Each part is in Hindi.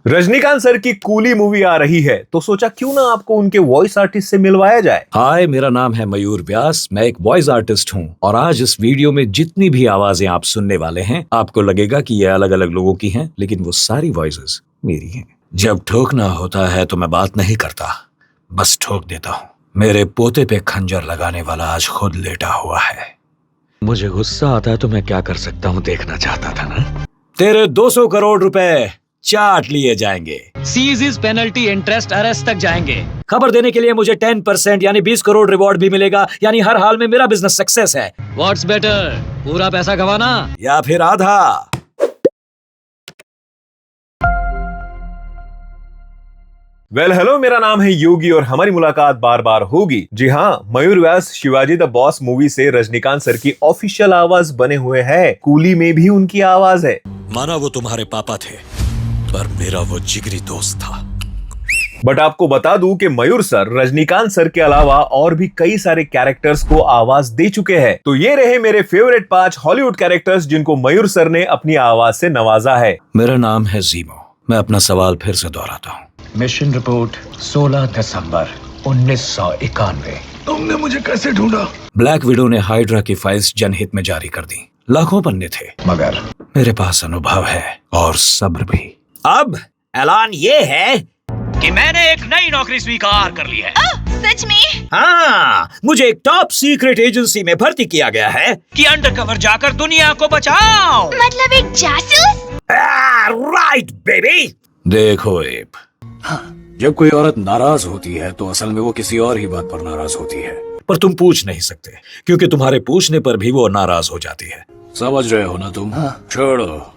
रजनीकांत सर की कूली मूवी आ रही है तो सोचा क्यों ना आपको उनके वॉइस आर्टिस्ट से मिलवाया जाए। हाय, मेरा नाम है मयूर व्यास। मैं एक वॉइस आर्टिस्ट हूँ और आज इस वीडियो में जितनी भी आवाजें आप सुनने वाले हैं आपको लगेगा कि ये अलग अलग लोगों की हैं, लेकिन वो सारी वॉइसेस मेरी हैं। जब ठोकना होता है तो मैं बात नहीं करता, बस ठोक देता हूँ। मेरे पोते पे खंजर लगाने वाला आज खुद लेटा हुआ है। मुझे गुस्सा आता है तो मैं क्या कर सकता हूँ देखना चाहता था ना। तेरे 200 करोड़ रुपए चाट लिए जाएंगे। Seize is penalty, interest, arrest तक जाएंगे। खबर देने के लिए मुझे 10% यानी 20 करोड़ रिवॉर्ड भी मिलेगा, यानी हर हाल में मेरा बिजनेस सक्सेस है। व्हाट्स बेटर, पूरा पैसा गवाना या फिर आधा। हेलो, मेरा नाम है योगी और हमारी मुलाकात बार बार होगी। जी हाँ, मयूर व्यास शिवाजी द बॉस मूवी से रजनीकांत सर की ऑफिशियल आवाज बने हुए हैं। कूली में भी उनकी आवाज है। माना वो तुम्हारे पापा थे, पर मेरा वो जिगरी दोस्त था। बट आपको बता दूं कि मयूर सर रजनीकांत सर के अलावा और भी कई सारे कैरेक्टर्स को आवाज दे चुके हैं। तो ये रहे मेरे फेवरेट 5 हॉलीवुड कैरेक्टर्स जिनको मयूर सर ने अपनी आवाज से नवाजा है। मेरा नाम है जीमो। मैं अपना सवाल फिर से दोहराता हूँ। मिशन रिपोर्ट 16 दिसंबर 1991। तुमने मुझे कैसे ढूंढा? ब्लैक विडो ने हाइड्रा की फाइल्स जनहित में जारी कर दी। लाखों पन्ने थे, मगर मेरे पास अनुभव है और सब्र भी। अब ऐलान ये है कि मैंने एक नई नौकरी स्वीकार कर ली है। सच में? हाँ, मुझे एक टॉप सीक्रेट एजेंसी में भर्ती किया गया है कि अंडरकवर जाकर दुनिया को बचाओ। मतलब एक जासूस? Right baby. देखो एब, जब कोई औरत नाराज होती है तो असल में वो किसी और ही बात पर नाराज होती है, पर तुम पूछ नहीं सकते क्योंकि तुम्हारे पूछने पर भी वो नाराज हो जाती है। समझ रहे हो ना तुम? छोड़ो।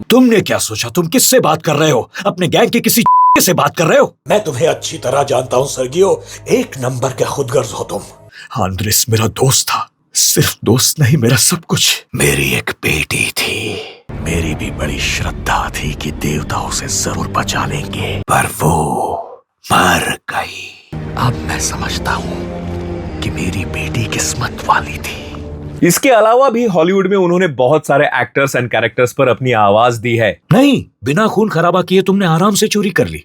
तुमने क्या सोचा तुम किससे बात कर रहे हो? अपने गैंग के किसी से बात कर रहे हो? मैं तुम्हें अच्छी तरह जानता हूँ सर्गियो, एक नंबर के खुदगर्ज हो तुम। आंद्रेस मेरा दोस्त था, सिर्फ दोस्त नहीं मेरा सब कुछ। मेरी एक बेटी थी, मेरी भी बड़ी श्रद्धा थी कि देवता उसे जरूर बचा लेंगे, पर वो मर गई। अब मैं समझता हूँ कि मेरी बेटी किस्मत वाली थी। इसके अलावा भी हॉलीवुड में उन्होंने बहुत सारे एक्टर्स एंड कैरेक्टर्स पर अपनी आवाज दी है। नहीं, बिना खून खराबा किए तुमने आराम से चोरी कर ली।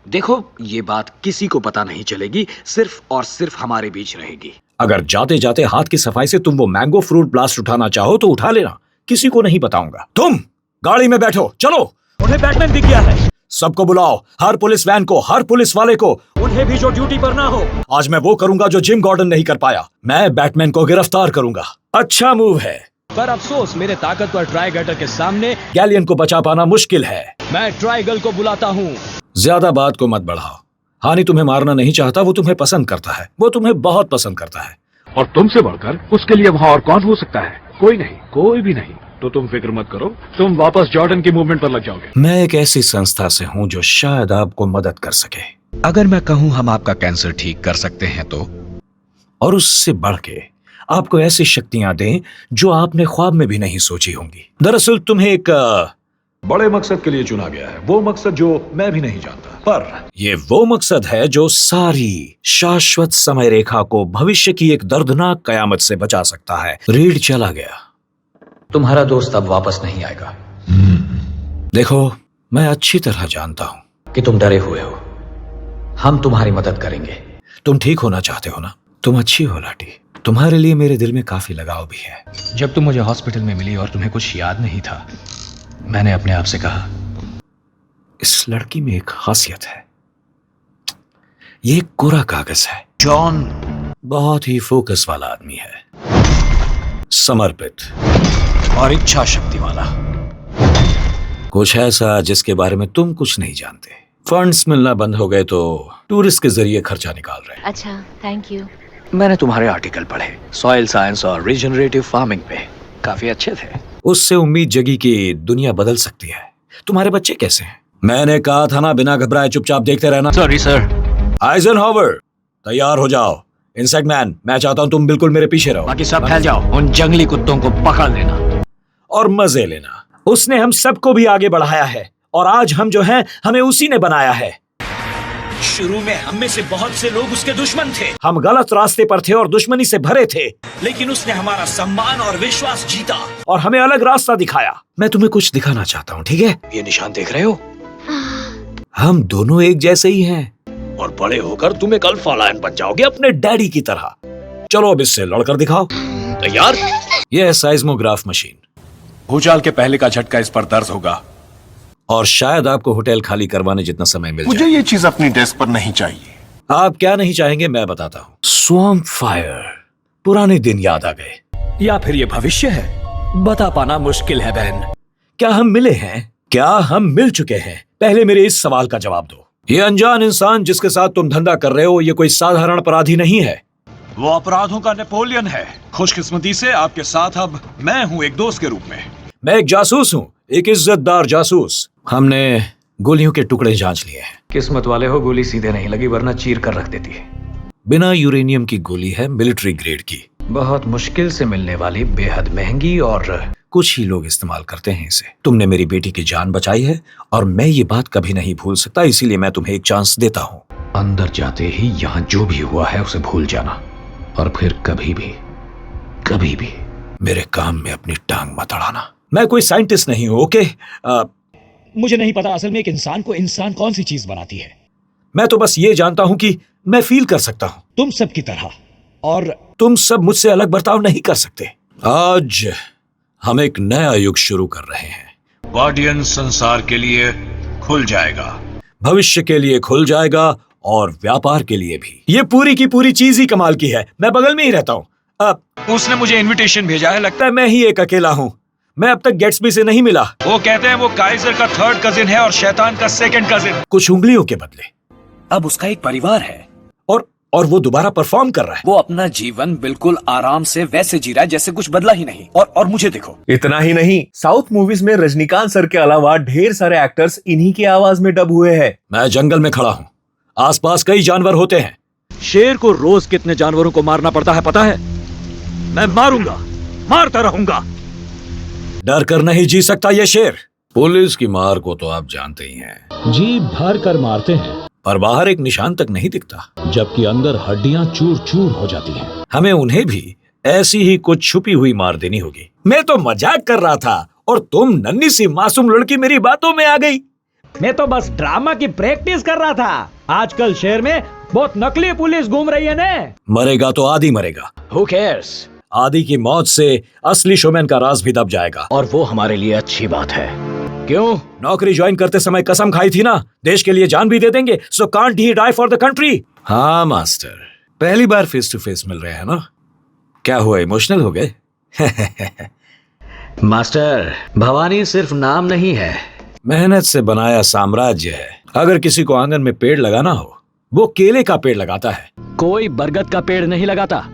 देखो, ये बात किसी को पता नहीं चलेगी, सिर्फ और सिर्फ हमारे बीच रहेगी। अगर जाते जाते हाथ की सफाई से तुम वो मैंगो फ्रूट ब्लास्ट उठाना चाहो तो उठा लेना, किसी को नहीं बताऊंगा। तुम गाड़ी में बैठो, चलो। उन्हें बैटमैन दिख गया है। सबको बुलाओ, हर पुलिस वैन को, हर पुलिस वाले को। उन्हें भी जो ड्यूटी पर ना हो। आज मैं वो करूंगा जो जिम गॉर्डन नहीं कर पाया। मैं बैटमैन को गिरफ्तार करूंगा। अच्छा मूव है, पर अफसोस मेरे ताकतवर ट्राइगटर के सामने गैलियन को बचा पाना मुश्किल है। मैं ट्राइगल को बुलाता हूँ। ज्यादा बात को मत बढ़ाओ। हानि तुम्हें मारना नहीं चाहता, वो तुम्हें पसंद करता है, वो तुम्हें बहुत पसंद करता है। और तुमसे बढ़कर उसके लिए वहाँ और कौन हो सकता है? कोई नहीं, कोई भी नहीं। तो तुम फिक्र मत करो, तुम वापस जॉर्डन की मूवमेंट पर लग जाओगे। मैं एक ऐसी संस्था से हूँ जो शायद आपको मदद कर सके। अगर मैं कहूँ हम आपका कैंसर ठीक कर सकते हैं तो? और उससे बढ़ के आपको ऐसी शक्तियां दें जो आपने ख्वाब में भी नहीं सोची होंगी। दरअसल तुम्हें एक बड़े मकसद के लिए चुना गया है, वो मकसद जो मैं भी नहीं जानता, पर ये वो मकसद है जो सारी शाश्वत समय रेखा को भविष्य की एक दर्दनाक कयामत से बचा सकता है। रीड चला गया। तुम्हारा दोस्त अब वापस नहीं आएगा। देखो, मैं अच्छी तरह जानता हूं कि तुम डरे हुए हो। हम तुम्हारी मदद करेंगे। तुम ठीक होना चाहते हो ना? तुम अच्छी हो लाटी, तुम्हारे लिए मेरे दिल में काफी लगाव भी है। जब तुम मुझे हॉस्पिटल में मिली और तुम्हें कुछ याद नहीं था, मैंने अपने आप से कहा, इस लड़की में एक खासियत है। ये एक कोरा कागज है। जॉन बहुत ही फोकस वाला आदमी है, समर्पित और इच्छा शक्ति वाला। कुछ ऐसा जिसके बारे में तुम कुछ नहीं जानते। फंड्स मिलना बंद हो गए तो टूरिस्ट के जरिए खर्चा निकाल रहे हैं। अच्छा, थैंक यू। मैंने तुम्हारे आर्टिकल पढ़े, सॉइल साइंस और रीजनरेटिव फार्मिंग पे, काफी अच्छे थे। उससे उम्मीद जगी कि दुनिया बदल सकती है। तुम्हारे बच्चे कैसे हैं? मैंने कहा था ना, बिना घबराए चुपचाप देखते रहना। Sorry sir. आइजनहावर, तैयार हो जाओ। इंसेक्ट मैन, मैं चाहता हूं तुम बिल्कुल मेरे पीछे रहो। बाकी सब फैल जाओ, उन जंगली कुत्तों को पकड़ लेना और मजे लेना। उसने हम सबको भी आगे बढ़ाया है और आज हम जो हैं, हमें उसी ने बनाया है। शुरू में हम में से बहुत से लोग उसके दुश्मन थे। हम गलत रास्ते पर थे और दुश्मनी से भरे थे, लेकिन उसने हमारा सम्मान और विश्वास जीता और हमें अलग रास्ता दिखाया। मैं तुम्हें कुछ दिखाना चाहता हूँ, ठीक है? ये निशान देख रहे हो? हम दोनों एक जैसे ही हैं और बड़े होकर तुम एक अल्फा लायन बन जाओगे अपने डैडी की तरह। चलो अब इससे लड़कर दिखाओ। तैयार? यह है साइज्मोग्राफ मशीन। भूचाल के पहले का झटका इस पर दर्ज होगा। और शायद आपको होटल खाली करवाने जितना समय मिल मुझे जाए। ये चीज अपनी डेस्क पर नहीं चाहिए। आप क्या नहीं चाहेंगे मैं बताता हूँ। Swamp fire. पुराने दिन याद आ गए। या फिर ये भविष्य है? बता पाना मुश्किल है बहन। क्या हम मिले हैं? क्या हम मिल चुके हैं? पहले मेरे इस सवाल का जवाब दो। ये अनजान इंसान जिसके साथ तुम धंधा कर रहे हो, ये कोई साधारण अपराधी नहीं है। वो अपराधों का नेपोलियन है। खुशकिस्मती से आपके साथ अब मैं हूँ एक दोस्त के रूप में। मैं एक जासूस हूँ, एक इज्जतदार जासूस। हमने गोलियों के टुकड़े जांच लिए हैं। किस्मत वाले हो, गोली सीधे नहीं लगी वरना चीर कर रख देती है। बिना यूरेनियम की गोली है, मिलिट्री ग्रेड की। बहुत मुश्किल से मिलने वाली, बेहद महंगी और कुछ ही लोग इस्तेमाल करते हैं इसे। तुमने मेरी बेटी की जान बचाई है और मैं ये बात कभी नहीं भूल सकता, इसीलिए मैं तुम्हें एक चांस देता हूँ। अंदर जाते ही यहाँ जो भी हुआ है उसे भूल जाना और फिर कभी भी मेरे काम में अपनी टांग मत अड़ाना। मैं कोई साइंटिस्ट नहीं हूँ, ओके? मुझे नहीं पता असल में एक इंसान को इंसान कौन सी चीज बनाती है। मैं तो बस ये जानता हूँ कि मैं फील कर सकता हूँ तुम सब की तरह। और तुम सब मुझसे अलग बर्ताव नहीं कर सकते। आज हम एक नया युग शुरू कर रहे हैं। गार्डियन संसार के लिए खुल जाएगा, भविष्य के लिए खुल जाएगा और व्यापार के लिए भी। ये पूरी की पूरी चीज ही कमाल की है। मैं बगल में ही रहता हूँ। अब उसने मुझे इनविटेशन भेजा है। लगता लगता है मैं ही एक अकेला हूँ। मैं अब तक गेट्सबी से नहीं मिला। है वो कहते हैं वो काइजर का थर्ड कजिन है और शैतान का सेकंड कजिन। कुछ उंगलियों के बदले। अब उसका एक परिवार है। और वो दोबारा परफॉर्म कर रहा है। वो अपना जीवन बिल्कुल आराम से वैसे जी रहा है जैसे कुछ बदला ही नहीं। और मुझे देखो। इतना ही नहीं, साउथ मूवीज में रजनीकांत सर के अलावा ढेर सारे एक्टर्स इन्हीं की आवाज में डब हुए हैं। मैं जंगल में खड़ा हूँ, आसपास कई जानवर होते हैं। शेर को रोज कितने जानवरों को मारना पड़ता है पता है? मैं मारूंगा, मारता रहूंगा। डर कर नहीं जी सकता ये शेर। पुलिस की मार को तो आप जानते ही हैं। जी भर कर मारते हैं, पर बाहर एक निशान तक नहीं दिखता। जबकि अंदर हड्डियां चूर चूर हो जाती हैं। हमें उन्हें भी ऐसी ही कुछ छुपी हुई मार देनी होगी। मैं तो मजाक कर रहा था और तुम नन्ही सी मासूम लड़की मेरी बातों में आ गई। मैं तो बस ड्रामा की प्रैक्टिस कर रहा था। आजकल शहर में बहुत नकली पुलिस घूम रही है ने। मरेगा तो आदि मरेगा। Who cares? आदि की मौत से असली शोमैन का राज भी दब जाएगा। और वो हमारे लिए अच्छी बात है। क्यों? नौकरी ज्वाइन करते समय कसम खाई थी ना, देश के लिए जान भी दे देंगे। So can't he die for the country. हाँ मास्टर, पहली बार फेस टू फेस मिल रहे हैं ना। क्या हुआ, इमोशनल हो गए? मास्टर, भवानी सिर्फ नाम नहीं है, मेहनत से बनाया साम्राज्य है। अगर किसी को आंगन में पेड़ लगाना हो, वो केले का पेड़ लगाता है, कोई बरगद का पेड़ नहीं लगाता।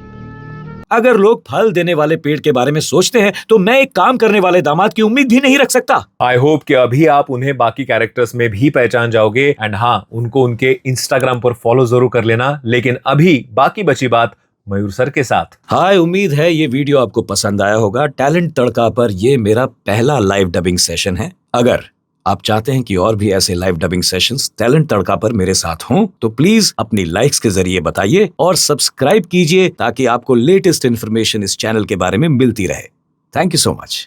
अगर लोग फल देने वाले पेड़ के बारे में सोचते हैं तो मैं एक काम करने वाले दामाद की उम्मीद भी नहीं रख सकता। आई होप कि अभी आप उन्हें बाकी कैरेक्टर्स में भी पहचान जाओगे। एंड हाँ, उनको उनके इंस्टाग्राम पर फॉलो जरूर कर लेना। लेकिन अभी बाकी बची बात मयूर सर के साथ। हाय, उम्मीद है ये वीडियो आपको पसंद आया होगा। टैलेंट तड़का पर ये मेरा पहला लाइव डबिंग सेशन है। अगर आप चाहते हैं कि और भी ऐसे लाइव डबिंग सेशंस टैलेंट तड़का पर मेरे साथ हों तो प्लीज अपनी लाइक्स के जरिए बताइए और सब्सक्राइब कीजिए ताकि आपको लेटेस्ट इन्फॉर्मेशन इस चैनल के बारे में मिलती रहे। Thank you so much.